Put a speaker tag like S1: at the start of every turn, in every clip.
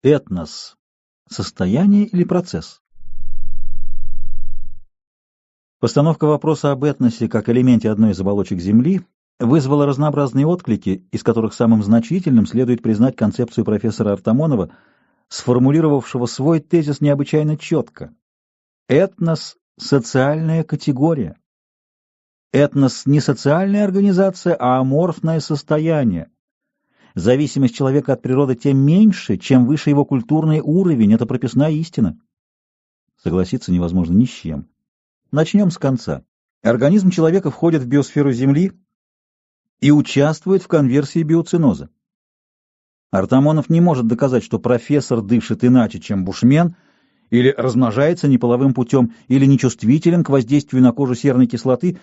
S1: Этнос — состояние или процесс? Постановка вопроса об этносе как элементе одной из оболочек Земли вызвала разнообразные отклики, из которых самым значительным следует признать концепцию профессора Артамонова, сформулировавшего свой тезис необычайно четко. Этнос — социальная категория. Этнос — не социальная организация, а аморфное состояние. Зависимость человека от природы тем меньше, чем выше его культурный уровень. Это прописная истина. Согласиться невозможно ни с чем. Начнем с конца. Организм человека входит в биосферу Земли и участвует в конверсии биоценоза. Артамонов не может доказать, что профессор дышит иначе, чем бушмен, или размножается неполовым путем, или нечувствителен к воздействию на кожу серной кислоты,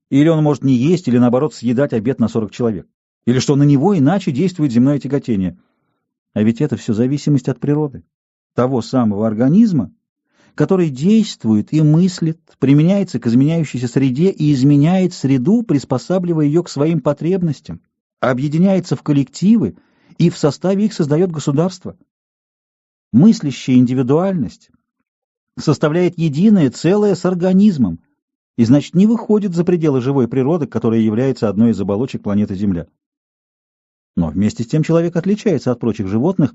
S1: или он может не есть, или наоборот съедать обед на 40 человек, или что на него иначе действует земное тяготение. А ведь это все зависимость от природы, того самого организма, который действует и мыслит, применяется к изменяющейся среде и изменяет среду, приспосабливая ее к своим потребностям, объединяется в коллективы и в составе их создает государство. Мыслящая индивидуальность составляет единое целое с организмом и, значит, не выходит за пределы живой природы, которая является одной из оболочек планеты Земля. Но вместе с тем человек отличается от прочих животных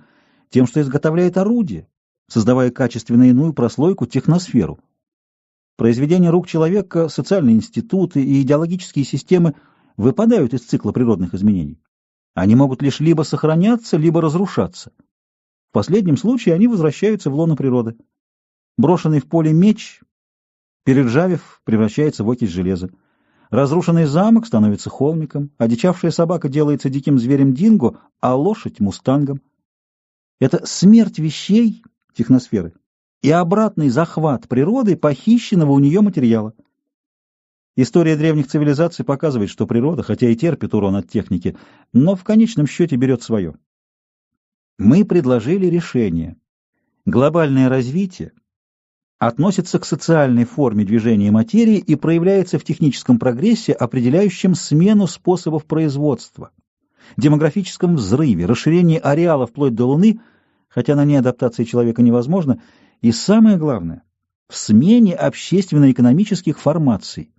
S1: тем, что изготовляет орудия, создавая качественно иную прослойку, техносферу. Произведения рук человека, социальные институты и идеологические системы выпадают из цикла природных изменений. Они могут лишь либо сохраняться, либо разрушаться. В последнем случае они возвращаются в лоно природы. Брошенный в поле меч, перержавев, превращается в окись железа. Разрушенный замок становится холмиком, одичавшая собака делается диким зверем динго, а лошадь — мустангом. Это смерть вещей, техносферы, и обратный захват природы похищенного у нее материала. История древних цивилизаций показывает, что природа, хотя и терпит урон от техники, но в конечном счете берет свое. Мы предложили решение. Глобальное развитие относится к социальной форме движения материи и проявляется в техническом прогрессе, определяющем смену способов производства, демографическом взрыве, расширении ареала вплоть до Луны, хотя на ней адаптация человека невозможна, и самое главное, в смене общественно-экономических формаций.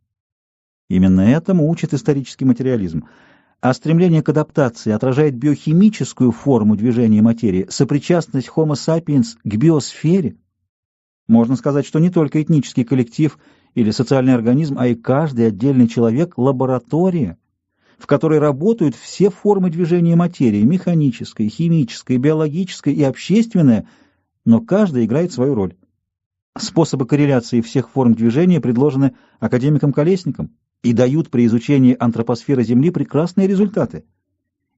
S1: Именно этому учит исторический материализм. А стремление к адаптации отражает биохимическую форму движения материи, сопричастность Homo sapiens к биосфере. Можно сказать, что не только этнический коллектив или социальный организм, а и каждый отдельный человек — лаборатория, в которой работают все формы движения материи — механическая, химическая, биологическая и общественная, но каждая играет свою роль. Способы корреляции всех форм движения предложены академиком Колесником и дают при изучении антропосферы Земли прекрасные результаты.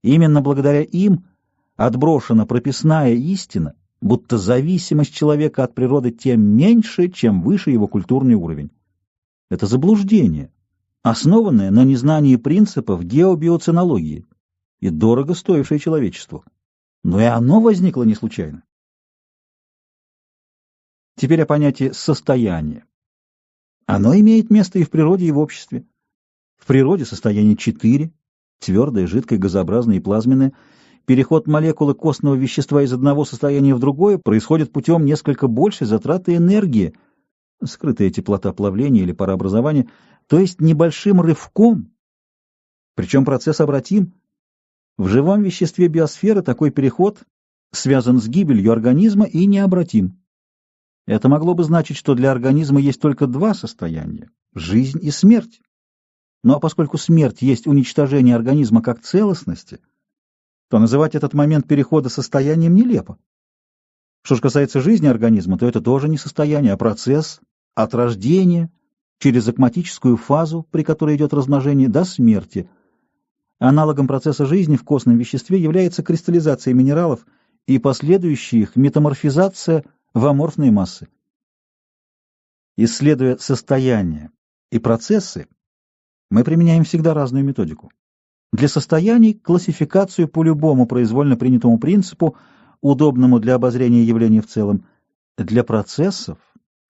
S1: Именно благодаря им отброшена прописная истина, будто зависимость человека от природы тем меньше, чем выше его культурный уровень. Это заблуждение, основанное на незнании принципов геобиоценологии и дорого стоившее человечеству. Но и оно возникло не случайно. Теперь о понятии «состояние». Оно имеет место и в природе, и в обществе. В природе состояние 4: твердое, жидкое, газообразное и плазменное. Переход молекулы костного вещества из одного состояния в другое происходит путем несколько большей затраты энергии, скрытая теплота плавления или парообразования, то есть небольшим рывком, причем процесс обратим. В живом веществе биосферы такой переход связан с гибелью организма и необратим. Это могло бы значить, что для организма есть только два состояния — жизнь и смерть. Ну а поскольку смерть есть уничтожение организма как целостности, то называть этот момент перехода состоянием нелепо. Что же касается жизни организма, то это тоже не состояние, а процесс от рождения через акматическую фазу, при которой идет размножение, до смерти. Аналогом процесса жизни в костном веществе является кристаллизация минералов и последующая их метаморфизация в аморфные массы. Исследуя состояния и процессы, мы применяем всегда разную методику. Для состояний — классификацию по любому произвольно принятому принципу, удобному для обозрения явлений в целом. Для процессов,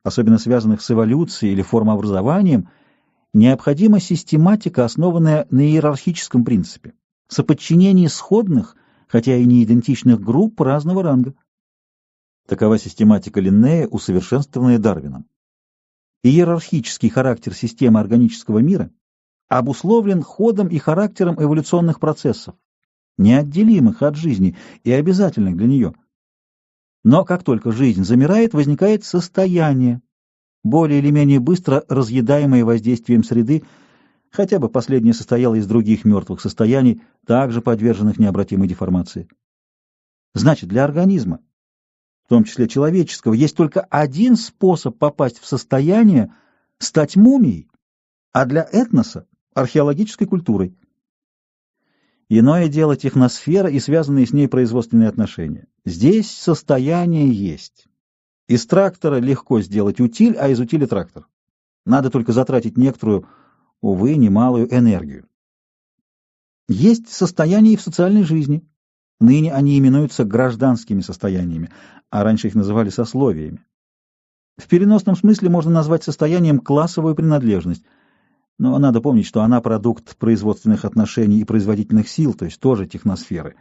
S1: особенно связанных с эволюцией или формообразованием, необходима систематика, основанная на иерархическом принципе, соподчинении сходных, хотя и не идентичных групп разного ранга. Такова систематика Линнея, усовершенствованная Дарвином. Иерархический характер системы органического мира обусловлен ходом и характером эволюционных процессов, неотделимых от жизни и обязательных для нее. Но как только жизнь замирает, возникает состояние, более или менее быстро разъедаемое воздействием среды, хотя бы последнее состояло из других мертвых состояний, также подверженных необратимой деформации. Значит, для организма, в том числе человеческого, есть только один способ попасть в состояние, стать мумией, а для этноса — археологической культурой. Иное дело техносфера и связанные с ней производственные отношения. Здесь состояние есть. Из трактора легко сделать утиль, а из утиля трактор. Надо только затратить некоторую, увы, немалую энергию. Есть состояния и в социальной жизни. Ныне они именуются гражданскими состояниями, а раньше их называли сословиями. В переносном смысле можно назвать состоянием классовую принадлежность, но надо помнить, что она продукт производственных отношений и производительных сил, то есть тоже техносферы.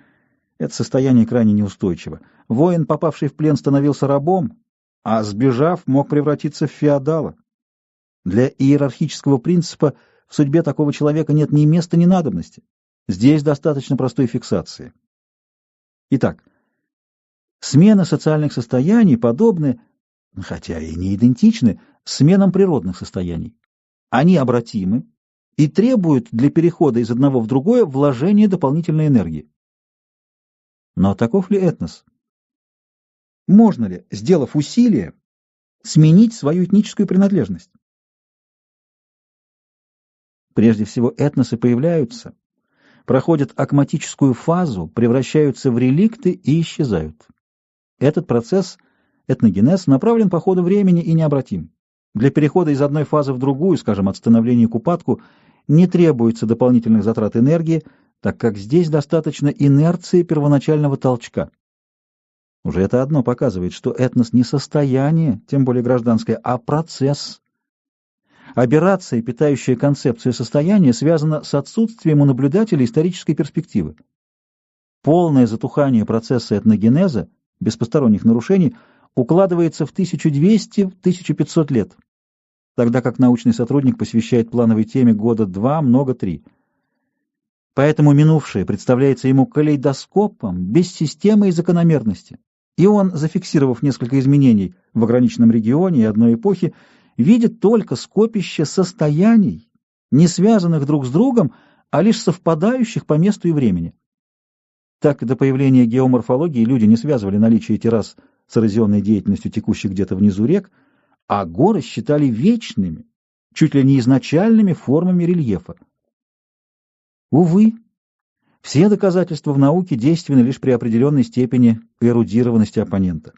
S1: Это состояние крайне неустойчиво. Воин, попавший в плен, становился рабом, а сбежав, мог превратиться в феодала. Для иерархического принципа в судьбе такого человека нет ни места, ни надобности. Здесь достаточно простой фиксации. Итак, смена социальных состояний подобны, хотя и не идентичны, сменам природных состояний. Они обратимы и требуют для перехода из одного в другое вложения дополнительной энергии. Но таков ли этнос? Можно ли, сделав усилие, сменить свою этническую принадлежность? Прежде всего, этносы появляются, проходят акматическую фазу, превращаются в реликты и исчезают. Этот процесс, этногенез, направлен по ходу времени и необратим. Для перехода из одной фазы в другую, скажем, от становления к упадку, не требуется дополнительных затрат энергии, так как здесь достаточно инерции первоначального толчка. Уже это одно показывает, что этнос не состояние, тем более гражданское, а процесс. Аберрация, питающая концепцию состояния, связана с отсутствием у наблюдателя исторической перспективы. Полное затухание процесса этногенеза, без посторонних нарушений, укладывается в 1200-1500 лет, тогда как научный сотрудник посвящает плановой теме года 2, много 3. Поэтому минувшее представляется ему калейдоскопом, без системы и закономерности. И он, зафиксировав несколько изменений в ограниченном регионе и одной эпохи, видит только скопище состояний, не связанных друг с другом, а лишь совпадающих по месту и времени. Так, до появления геоморфологии люди не связывали наличие террас с эрозионной деятельностью, текущей где-то внизу рек, а горы считали вечными, чуть ли не изначальными формами рельефа. Увы, все доказательства в науке действенны лишь при определенной степени эрудированности оппонента.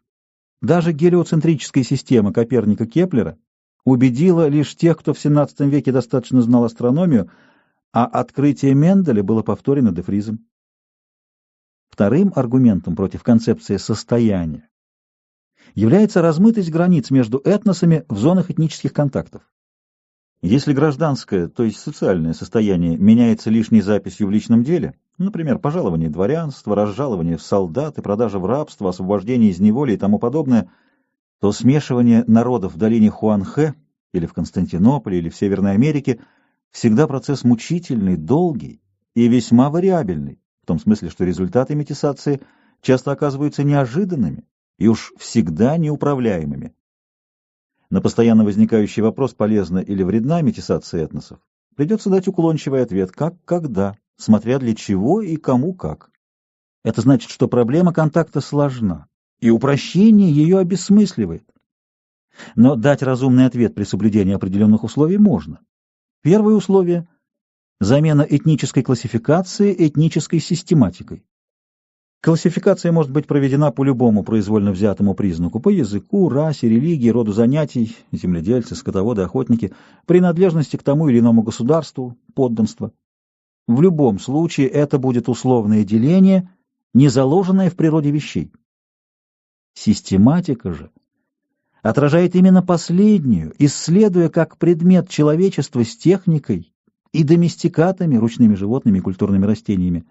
S1: Даже гелиоцентрическая система Коперника-Кеплера убедила лишь тех, кто в XVII веке достаточно знал астрономию, а открытие Менделя было повторено де Фризом. Вторым аргументом против концепции состояния является размытость границ между этносами в зонах этнических контактов. Если гражданское, то есть социальное состояние меняется лишней записью в личном деле, например, пожалование дворянства, разжалование в солдаты, продажа в рабство, освобождение из неволи и тому подобное, то смешивание народов в долине Хуанхэ или в Константинополе или в Северной Америке всегда процесс мучительный, долгий и весьма вариабельный, в том смысле, что результаты метисации часто оказываются неожиданными и уж всегда неуправляемыми. На постоянно возникающий вопрос, полезна или вредна метисация этносов, придется дать уклончивый ответ, как, когда, смотря для чего и кому как. Это значит, что проблема контакта сложна, и упрощение ее обесмысливает. Но дать разумный ответ при соблюдении определенных условий можно. Первое условие – замена этнической классификации этнической систематикой. Классификация может быть проведена по любому произвольно взятому признаку, по языку, расе, религии, роду занятий, земледельцы, скотоводы, охотники, принадлежности к тому или иному государству, подданство. В любом случае это будет условное деление, не заложенное в природе вещей. Систематика же отражает именно последнюю, исследуя как предмет человечества с техникой и доместикатами, ручными животными и культурными растениями.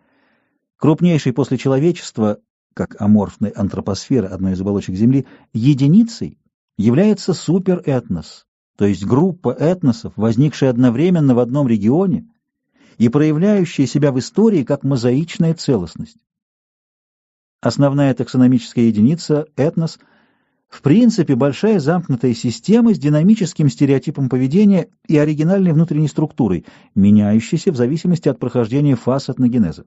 S1: Крупнейший после человечества как аморфной антропосферы одной из оболочек Земли, единицей является суперэтнос, то есть группа этносов, возникшая одновременно в одном регионе и проявляющая себя в истории как мозаичная целостность. Основная таксономическая единица, этнос, в принципе, большая замкнутая система с динамическим стереотипом поведения и оригинальной внутренней структурой, меняющейся в зависимости от прохождения фаз этногенеза.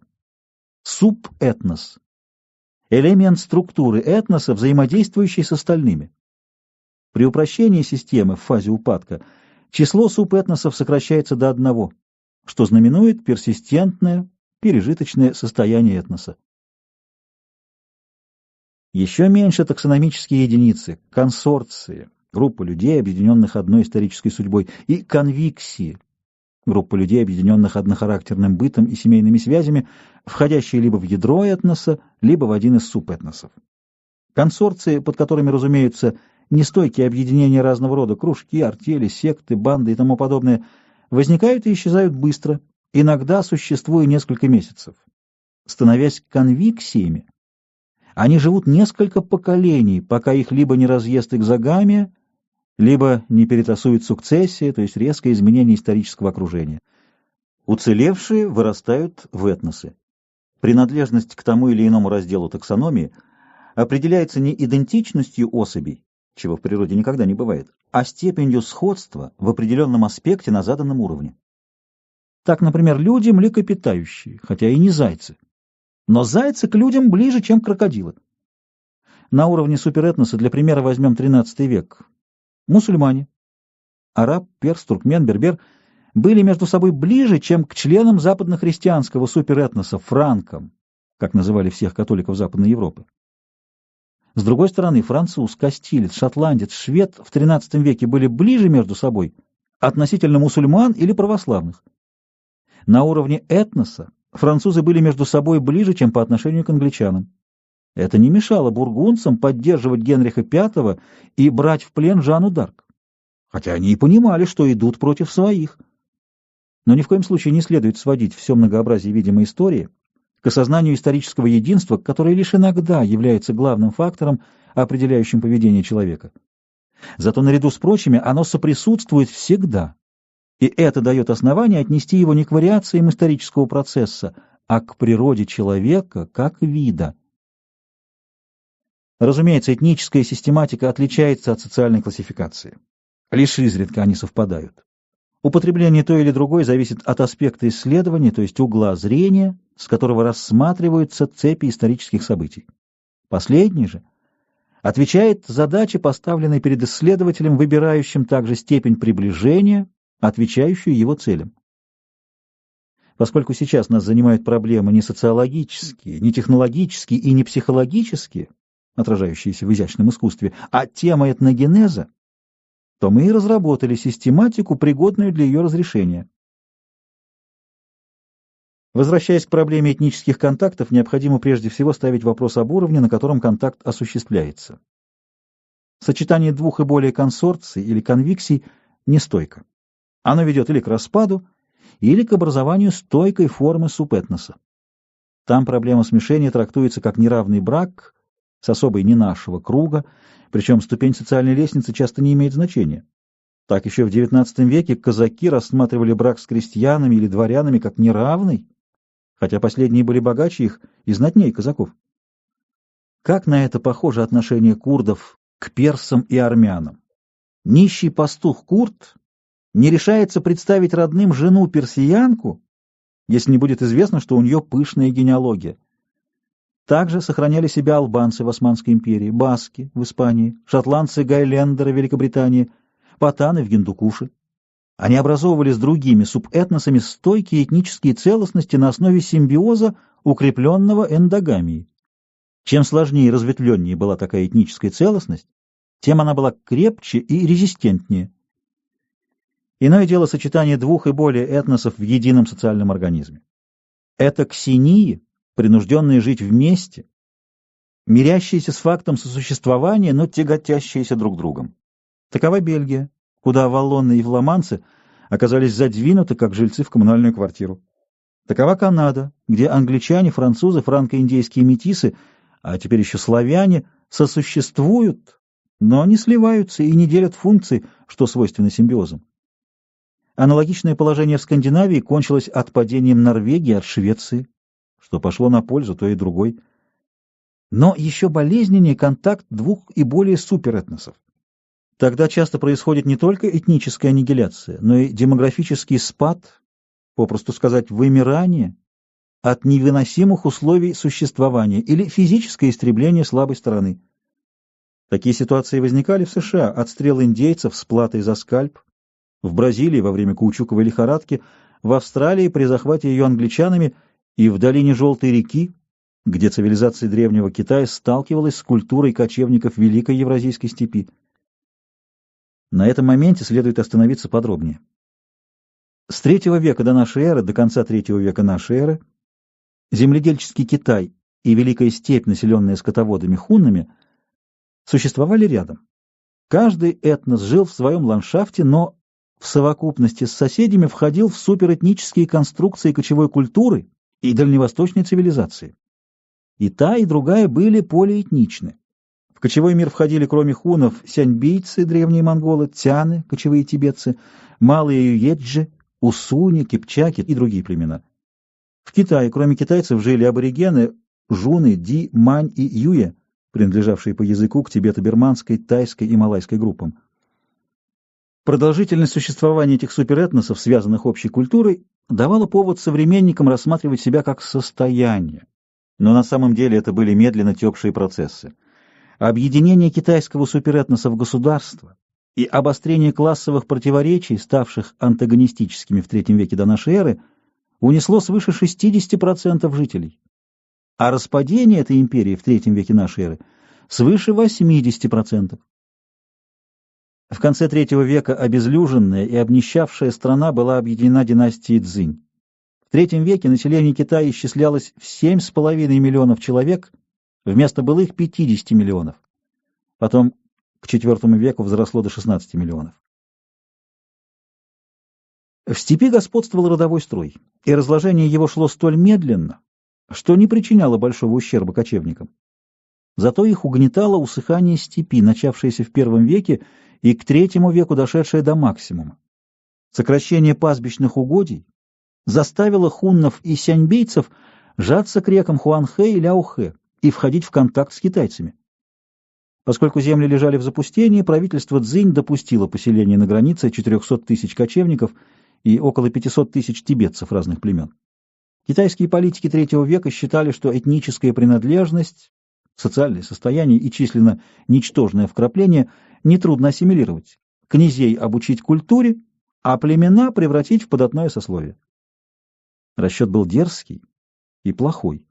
S1: Субэтнос – элемент структуры этноса, взаимодействующий с остальными. При упрощении системы в фазе упадка число субэтносов сокращается до одного, что знаменует персистентное, пережиточное состояние этноса. Еще меньше таксономические единицы, консорции, группа людей, объединенных одной исторической судьбой, и конвиксии, группа людей, объединенных однохарактерным бытом и семейными связями, входящие либо в ядро этноса, либо в один из субэтносов. Консорции, под которыми разумеются нестойкие объединения разного рода, кружки, артели, секты, банды и тому подобное, возникают и исчезают быстро, иногда существуя несколько месяцев. Становясь конвиксиями, они живут несколько поколений, пока их либо не разъест экзогамия, либо не перетасует сукцессия, то есть резкое изменение исторического окружения. Уцелевшие вырастают в этносы. Принадлежность к тому или иному разделу таксономии определяется не идентичностью особей, чего в природе никогда не бывает, а степенью сходства в определенном аспекте на заданном уровне. Так, например, люди млекопитающие, хотя и не зайцы. Но зайцы к людям ближе, чем крокодилы. На уровне суперэтноса, для примера, возьмем XIII век. Мусульмане, араб, перс, туркмен, бербер, были между собой ближе, чем к членам западнохристианского суперэтноса, франкам, как называли всех католиков Западной Европы. С другой стороны, француз, кастилец, шотландец, швед в XIII веке были ближе между собой относительно мусульман или православных. На уровне этноса французы были между собой ближе, чем по отношению к англичанам. Это не мешало бургундцам поддерживать Генриха V и брать в плен Жанну д'Арк, хотя они и понимали, что идут против своих. Но ни в коем случае не следует сводить все многообразие видимой истории к осознанию исторического единства, которое лишь иногда является главным фактором, определяющим поведение человека. Зато наряду с прочими оно соприсутствует всегда. И это дает основание отнести его не к вариациям исторического процесса, а к природе человека как вида. Разумеется, этническая систематика отличается от социальной классификации. Лишь изредка они совпадают. Употребление той или другой зависит от аспекта исследования, то есть угла зрения, с которого рассматриваются цепи исторических событий. Последний же отвечает задаче, поставленной перед исследователем, выбирающим также степень приближения, отвечающую его целям. Поскольку сейчас нас занимают проблемы не социологические, не технологические и не психологические, отражающиеся в изящном искусстве, а тема этногенеза, то мы и разработали систематику, пригодную для ее разрешения. Возвращаясь к проблеме этнических контактов, необходимо прежде всего ставить вопрос об уровне, на котором контакт осуществляется. Сочетание двух и более консорций или конвиксий нестойко. Оно ведет или к распаду, или к образованию стойкой формы субэтноса. Там проблема смешения трактуется как неравный брак с особой не нашего круга, причем ступень социальной лестницы часто не имеет значения. Так еще в XIX веке казаки рассматривали брак с крестьянами или дворянами как неравный, хотя последние были богаче их и знатнее казаков. Как на это похоже отношение курдов к персам и армянам? Нищий пастух курд не решается представить родным жену-персиянку, если не будет известно, что у нее пышная генеалогия. Также сохраняли себя албанцы в Османской империи, баски в Испании, шотландцы-гайлендеры в Великобритании, патаны в Гиндукуше. Они образовывали с другими субэтносами стойкие этнические целостности на основе симбиоза, укрепленного эндогамией. Чем сложнее и разветвленнее была такая этническая целостность, тем она была крепче и резистентнее. Иное дело сочетание двух и более этносов в едином социальном организме. Это ксении, принужденные жить вместе, мирящиеся с фактом сосуществования, но тяготящиеся друг другом. Такова Бельгия, куда валлоны и фламандцы оказались задвинуты, как жильцы в коммунальную квартиру. Такова Канада, где англичане, французы, франко-индейские метисы а теперь еще славяне, сосуществуют, но не сливаются и не делят функций, что свойственно симбиозам. Аналогичное положение в Скандинавии кончилось отпадением Норвегии от Швеции, что пошло на пользу той и другой. Но еще болезненнее контакт двух и более суперэтносов. Тогда часто происходит не только этническая аннигиляция, но и демографический спад, попросту сказать, вымирание от невыносимых условий существования или физическое истребление слабой стороны. Такие ситуации возникали в США: отстрел индейцев с платой за скальп, в Бразилии во время каучуковой лихорадки, в Австралии при захвате ее англичанами и в долине Желтой реки, где цивилизация древнего Китая сталкивалась с культурой кочевников Великой Евразийской степи. На этом моменте следует остановиться подробнее. С III века до нашей эры до конца III века нашей эры земледельческий Китай и Великая степь, населенная скотоводами хуннами, существовали рядом. Каждый этнос жил в своем ландшафте, но в совокупности с соседями входил в суперэтнические конструкции кочевой культуры и дальневосточной цивилизации. И та, и другая были полиэтничны. В кочевой мир входили, кроме хуннов, сяньбийцы, древние монголы, тяны, кочевые тибетцы, малые юеджи, усуни, кипчаки и другие племена. В Китае, кроме китайцев, жили аборигены, жуны, ди, мань и юе, принадлежавшие по языку к тибето-бирманской, тайской и малайской группам. Продолжительность существования этих суперэтносов, связанных общей культурой, давала повод современникам рассматривать себя как состояние. Но на самом деле это были медленно текшие процессы. Объединение китайского суперэтноса в государство и обострение классовых противоречий, ставших антагонистическими в III веке до нашей эры, унесло свыше 60% жителей. А распадение этой империи в III веке нашей эры свыше 80%. В конце III века обезлюженная и обнищавшая страна была объединена династией Цзинь. В III веке население Китая исчислялось в 7,5 миллионов человек вместо былых 50 миллионов. Потом к IV веку взросло до 16 миллионов. В степи господствовал родовой строй, и разложение его шло столь медленно, что не причиняло большого ущерба кочевникам. Зато их угнетало усыхание степи, начавшееся в I веке и к III веку дошедшее до максимума. Сокращение пастбищных угодий заставило хуннов и сяньбийцев жаться к рекам Хуанхэ и Ляохэ и входить в контакт с китайцами. Поскольку земли лежали в запустении, правительство Цзинь допустило поселение на границе 400 тысяч кочевников и около 500 тысяч тибетцев разных племен. Китайские политики III века считали, что этническая принадлежность, социальное состояние и численно ничтожное вкрапление нетрудно ассимилировать, князей обучить культуре, а племена превратить в податное сословие. Расчет был дерзкий и плохой.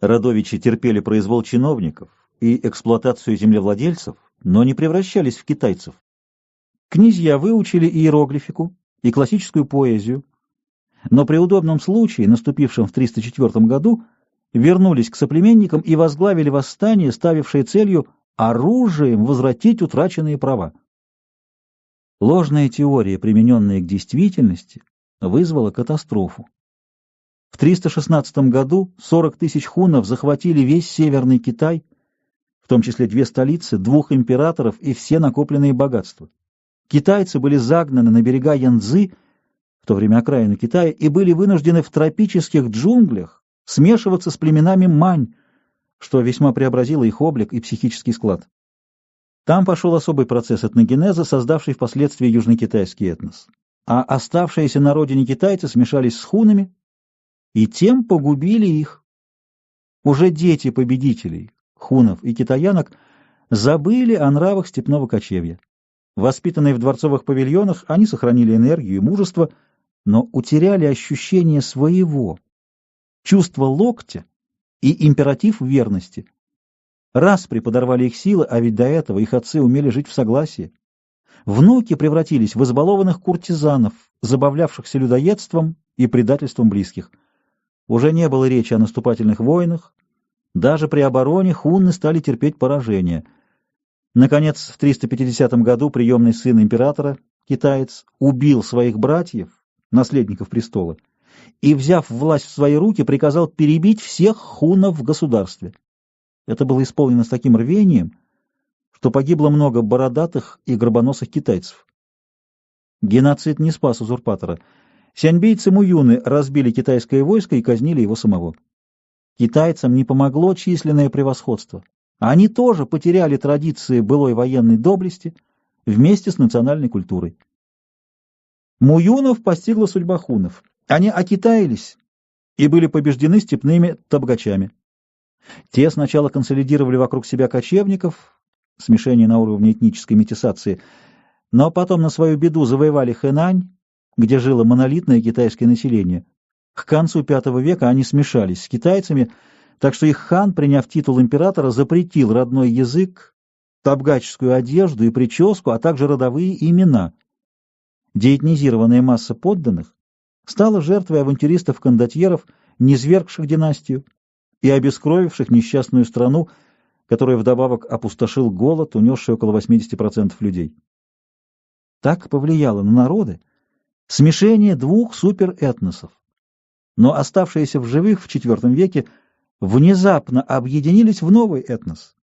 S1: Родовичи терпели произвол чиновников и эксплуатацию землевладельцев, но не превращались в китайцев. Князья выучили иероглифику и классическую поэзию, но при удобном случае, наступившем в 304 году, вернулись к соплеменникам и возглавили восстание, ставившее целью оружием возвратить утраченные права. Ложная теория, примененная к действительности, вызвала катастрофу. В 316 году 40 тысяч хуннов захватили весь Северный Китай, в том числе 2 столицы, 2 императоров и все накопленные богатства. Китайцы были загнаны на берега Янцзы, в то время окраины Китая, и были вынуждены в тропических джунглях смешиваться с племенами Мань, что весьма преобразило их облик и психический склад. Там пошел особый процесс этногенеза, создавший впоследствии южнокитайский этнос. А оставшиеся на родине китайцы смешались с хуннами и тем погубили их. Уже дети победителей, хуннов и китаянок, забыли о нравах степного кочевья. Воспитанные в дворцовых павильонах, они сохранили энергию и мужество, но утеряли ощущение своего, чувство локтя и императив верности. Распри подорвали их силы, а ведь до этого их отцы умели жить в согласии. Внуки превратились в избалованных куртизанов, забавлявшихся людоедством и предательством близких. Уже не было речи о наступательных войнах, даже при обороне хунны стали терпеть поражение. Наконец, в 350 году приемный сын императора, китаец, убил своих братьев, наследников престола, и, взяв власть в свои руки, приказал перебить всех хуннов в государстве. Это было исполнено с таким рвением, что погибло много бородатых и горбоносых китайцев. Геноцид не спас узурпатора. Сяньбийцы-муюны разбили китайское войско и казнили его самого. Китайцам не помогло численное превосходство. Они тоже потеряли традиции былой военной доблести вместе с национальной культурой. Муюнов постигла судьба хуннов. Они окитаились и были побеждены степными табгачами. Те сначала консолидировали вокруг себя кочевников, смешение на уровне этнической метисации, но потом на свою беду завоевали Хэнань, где жило монолитное китайское население. К концу V века они смешались с китайцами, так что их хан, приняв титул императора, запретил родной язык, табгаческую одежду и прическу, а также родовые имена. Деэтнизированная масса подданных стала жертвой авантюристов-кондотьеров, низвергших династию и обескровивших несчастную страну, которая вдобавок опустошил голод, унесший около 80% людей. Так повлияло на народы смешение двух суперэтносов. Но оставшиеся в живых в IV веке внезапно объединились в новый этнос,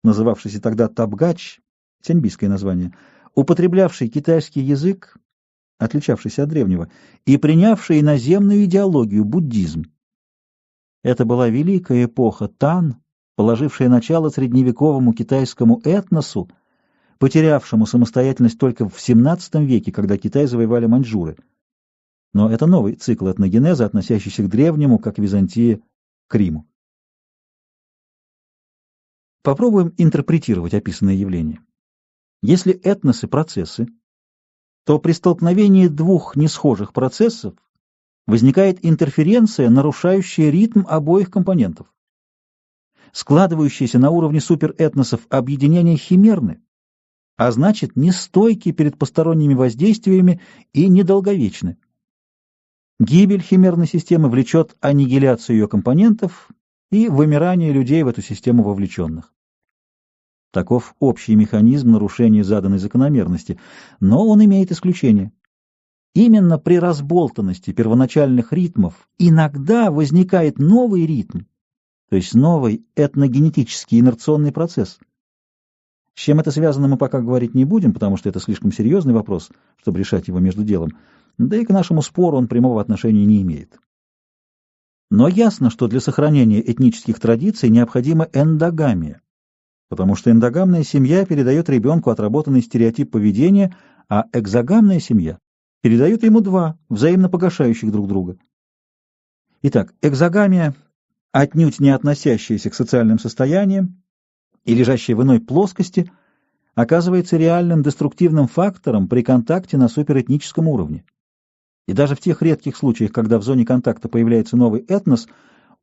S1: называвшийся тогда табгач, сяньбийское название, употреблявший китайский язык, отличавшийся от древнего, и принявший иноземную идеологию, буддизм. Это была великая эпоха Тан, положившая начало средневековому китайскому этносу, потерявшему самостоятельность только в XVII веке, когда Китай завоевали маньчжуры. Но это новый цикл этногенеза, относящийся к древнему, как Византия, к Риму. Попробуем интерпретировать описанное явление. Если этносы — процессы, то при столкновении двух несхожих процессов возникает интерференция, нарушающая ритм обоих компонентов. Складывающиеся на уровне суперэтносов объединения химерны, а значит, нестойки перед посторонними воздействиями и недолговечны. Гибель химерной системы влечет аннигиляцию ее компонентов и вымирание людей в эту систему вовлеченных. Таков общий механизм нарушения заданной закономерности, но он имеет исключение. Именно при разболтанности первоначальных ритмов иногда возникает новый ритм, то есть новый этногенетический инерционный процесс. С чем это связано, мы пока говорить не будем, потому что это слишком серьезный вопрос, чтобы решать его между делом, да и к нашему спору он прямого отношения не имеет. Но ясно, что для сохранения этнических традиций необходима эндогамия, потому что эндогамная семья передает ребенку отработанный стереотип поведения, а экзогамная семья передает ему два, взаимно погашающих друг друга. Итак, экзогамия, отнюдь не относящаяся к социальным состояниям и лежащая в иной плоскости, оказывается реальным деструктивным фактором при контакте на суперэтническом уровне. И даже в тех редких случаях, когда в зоне контакта появляется новый этнос,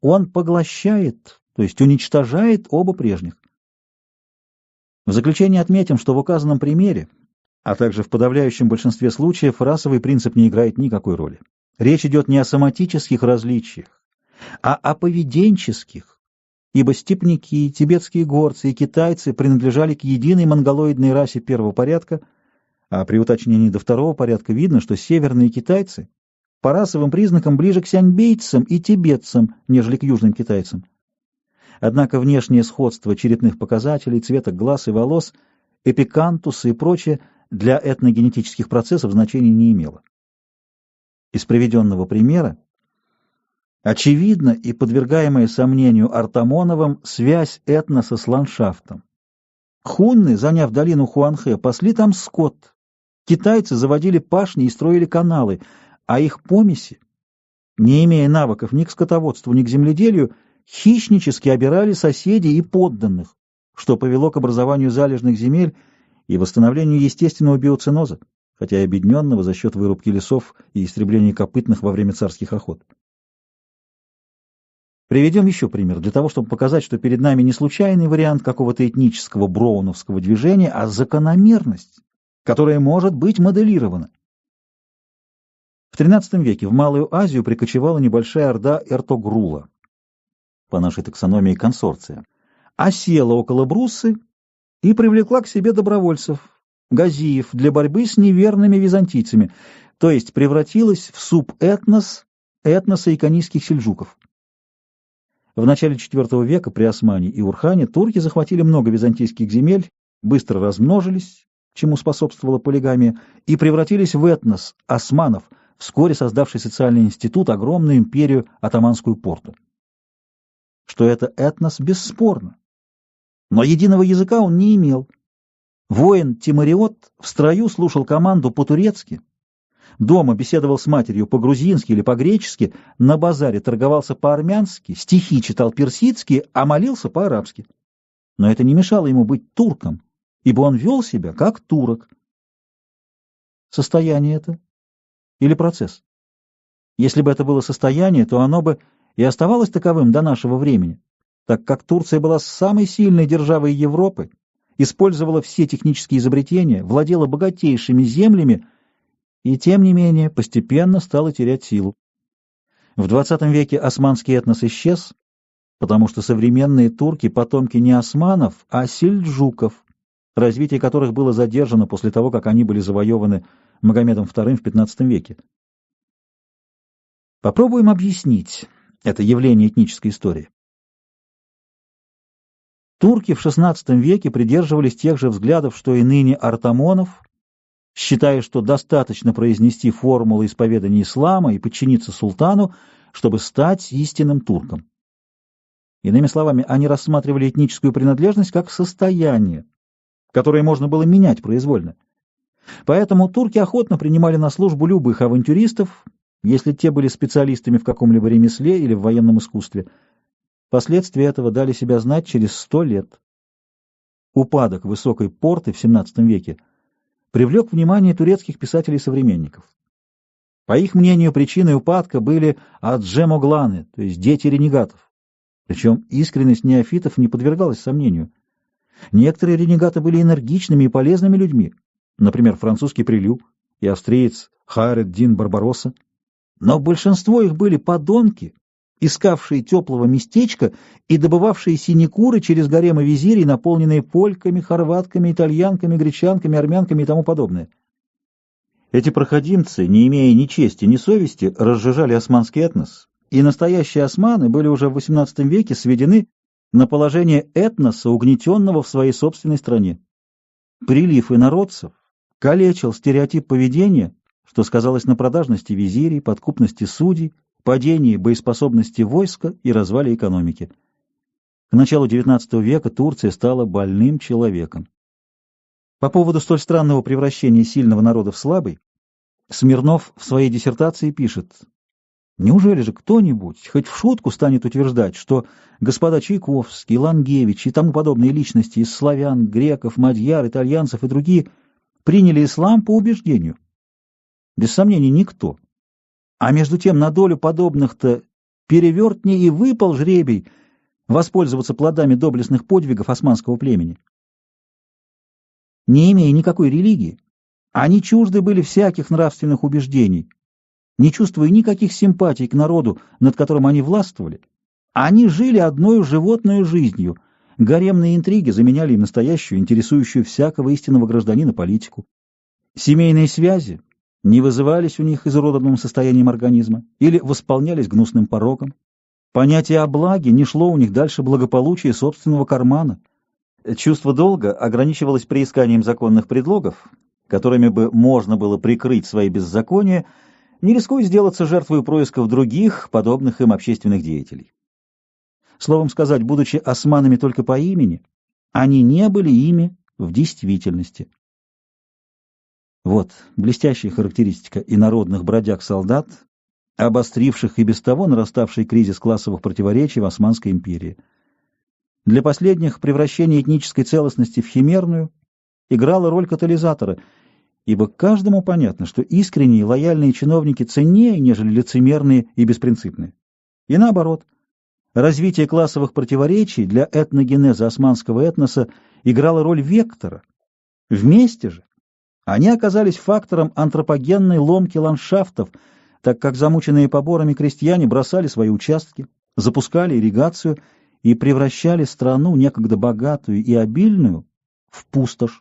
S1: он поглощает, то есть уничтожает оба прежних. В заключение отметим, что в указанном примере, а также в подавляющем большинстве случаев, расовый принцип не играет никакой роли. Речь идет не о соматических различиях, а о поведенческих, ибо степняки, тибетские горцы и китайцы принадлежали к единой монголоидной расе первого порядка, а при уточнении до второго порядка видно, что северные китайцы по расовым признакам ближе к сяньбейцам и тибетцам, нежели к южным китайцам. Однако внешнее сходство черепных показателей, цвета глаз и волос, эпикантуса и прочее для этногенетических процессов значения не имело. Из приведенного примера очевидна и подвергаемая сомнению Артамоновым связь этноса с ландшафтом. Хунны, заняв долину Хуанхэ, пасли там скот. Китайцы заводили пашни и строили каналы, а их помеси, не имея навыков ни к скотоводству, ни к земледелию, хищнически обирали соседей и подданных, что повело к образованию залежных земель и восстановлению естественного биоценоза, хотя и обедненного за счет вырубки лесов и истребления копытных во время царских охот. Приведем еще пример, для того, чтобы показать, что перед нами не случайный вариант какого-то этнического броуновского движения, а закономерность, которая может быть моделирована. В XIII веке в Малую Азию прикочевала небольшая орда Эртогрула, по нашей таксономии консорция, осела около Бруссы и привлекла к себе добровольцев, газиев, для борьбы с неверными византийцами, то есть превратилась в субэтнос этноса иконийских сельджуков. В начале IV века при Османе и Урхане турки захватили много византийских земель, быстро размножились, чему способствовала полигамия, и превратились в этнос османов, вскоре создавший социальный институт, огромную империю Отоманскую Порту. Что это этнос, бесспорно. Но единого языка он не имел. Воин Тимариот в строю слушал команду по-турецки, дома беседовал с матерью по-грузински или по-гречески, на базаре торговался по-армянски, стихи читал персидские, а молился по-арабски. Но это не мешало ему быть турком, ибо он вел себя как турок. Состояние это или процесс? Если бы это было состояние, то оно бы и оставалось таковым до нашего времени, так как Турция была самой сильной державой Европы, использовала все технические изобретения, владела богатейшими землями и, тем не менее, постепенно стала терять силу. В XX веке османский этнос исчез, потому что современные турки — потомки не османов, а сельджуков, развитие которых было задержано после того, как они были завоеваны Магомедом II в XV веке. Попробуем объяснить это явление этнической истории. Турки в XVI веке придерживались тех же взглядов, что и ныне артамонов, считая, что достаточно произнести формулу исповедания ислама и подчиниться султану, чтобы стать истинным турком. Иными словами, они рассматривали этническую принадлежность как состояние, которое можно было менять произвольно. Поэтому турки охотно принимали на службу любых авантюристов, если те были специалистами в каком-либо ремесле или в военном искусстве. Последствия этого дали себя знать через 100 лет. Упадок высокой порты в XVII веке привлек внимание турецких писателей-современников. По их мнению, причиной упадка были аджем-огланы, то есть дети ренегатов. Причем искренность неофитов не подвергалась сомнению. Некоторые ренегаты были энергичными и полезными людьми, например, французский Прилюб и австриец Хайр-эд-Дин Барбаросса. Но большинство их были подонки, искавшие теплого местечка и добывавшие синекуры через гаремы визирей, наполненные польками, хорватками, итальянками, гречанками, армянками и тому подобное. Эти проходимцы, не имея ни чести, ни совести, разжижали османский этнос, и настоящие османы были уже в XVIII веке сведены на положение этноса, угнетенного в своей собственной стране. Прилив инородцев калечил стереотип поведения, что сказалось на продажности визирей, подкупности судей, падении боеспособности войска и развале экономики. К началу XIX века Турция стала больным человеком. По поводу столь странного превращения сильного народа в слабый, Смирнов в своей диссертации пишет: «Неужели же кто-нибудь хоть в шутку станет утверждать, что господа Чайковский, Лангевич и тому подобные личности из славян, греков, мадьяр, итальянцев и другие приняли ислам по убеждению? Без сомнений, никто. А между тем на долю подобных-то перевертней и выпал жребий воспользоваться плодами доблестных подвигов османского племени. Не имея никакой религии, они чужды были всяких нравственных убеждений, не чувствуя никаких симпатий к народу, над которым они властвовали. Они жили одной животной жизнью, гаремные интриги заменяли им настоящую, интересующую всякого истинного гражданина политику. Семейные связи не вызывались у них изуродованным состоянием организма или восполнялись гнусным пороком. Понятие о благе не шло у них дальше благополучия собственного кармана. Чувство долга ограничивалось приисканием законных предлогов, которыми бы можно было прикрыть свои беззакония, не рискуя сделаться жертвой происков других, подобных им общественных деятелей. Словом сказать, будучи османами только по имени, они не были ими в действительности. Вот блестящая характеристика инородных бродяг-солдат, обостривших и без того нараставший кризис классовых противоречий в Османской империи. Для последних превращение этнической целостности в химерную играло роль катализатора, ибо каждому понятно, что искренние лояльные чиновники ценнее, нежели лицемерные и беспринципные. И наоборот, развитие классовых противоречий для этногенеза османского этноса играло роль вектора. Вместе же они оказались фактором антропогенной ломки ландшафтов, так как замученные поборами крестьяне бросали свои участки, запускали ирригацию и превращали страну, некогда богатую и обильную, в пустошь.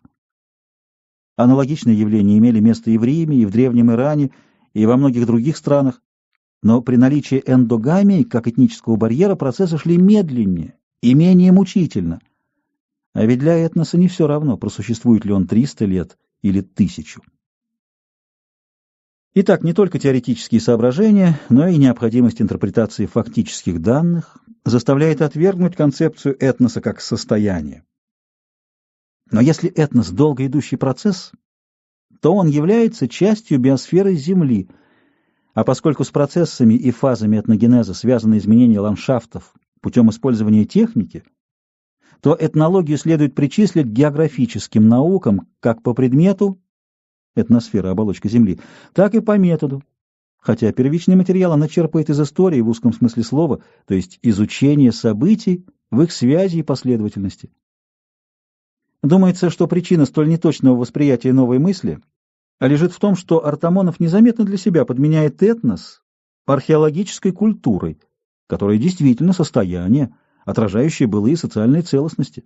S1: Аналогичные явления имели место и в Риме, и в Древнем Иране, и во многих других странах. Но при наличии эндогамии, как этнического барьера, процессы шли медленнее и менее мучительно. А ведь для этноса не все равно, просуществует ли он 300 лет или 1000. Итак, не только теоретические соображения, но и необходимость интерпретации фактических данных заставляет отвергнуть концепцию этноса как состояния. Но если этнос – долго идущий процесс, то он является частью биосферы Земли, а поскольку с процессами и фазами этногенеза связаны изменения ландшафтов путем использования техники, то этнологию следует причислить к географическим наукам как по предмету, этносфера, оболочка Земли, так и по методу, хотя первичный материал она черпает из истории в узком смысле слова, то есть изучение событий в их связи и последовательности. Думается, что причина столь неточного восприятия новой мысли лежит в том, что Артамонов незаметно для себя подменяет этнос археологической культурой, которая действительно состояние, отражающее былые социальные целостности.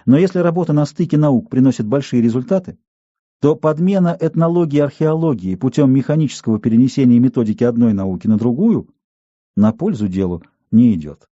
S1: Но если работа на стыке наук приносит большие результаты, то подмена этнологии и археологии путем механического перенесения методики одной науки на другую на пользу делу не идет.